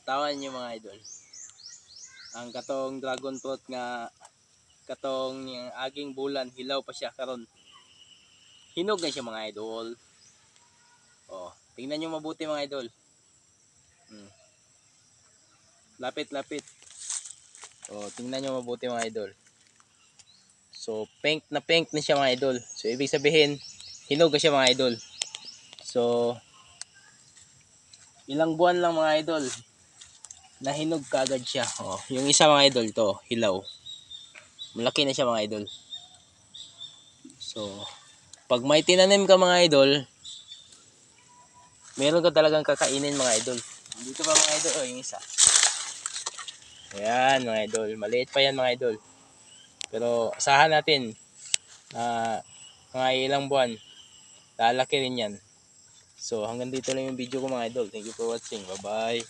tawan nyo mga idol. Ang katong dragon fruit nga katong yung aging bulan hilaw pa siya karon. Hinog na siya mga idol. Oh, tingnan nyo mabuti mga idol. Lapit. Oh, tingnan nyo mabuti mga idol. So, pink na siya mga idol. So, ibig sabihin, hinog na siya mga idol. So, ilang buwan lang mga idol, nahinog kagad siya. Oh, yung isa mga idol to, hilaw. Malaki na siya mga idol. So, pag may tinanim ka mga idol, meron ka talagang kakainin mga idol. Dito pa mga idol, oh, yung isa. Ayan mga idol, maliit pa yan mga idol. Pero asahan natin, mga ilang buwan, lalaki rin yan. So hanggang dito lang yung video ko mga idol. Thank you for watching. Bye bye.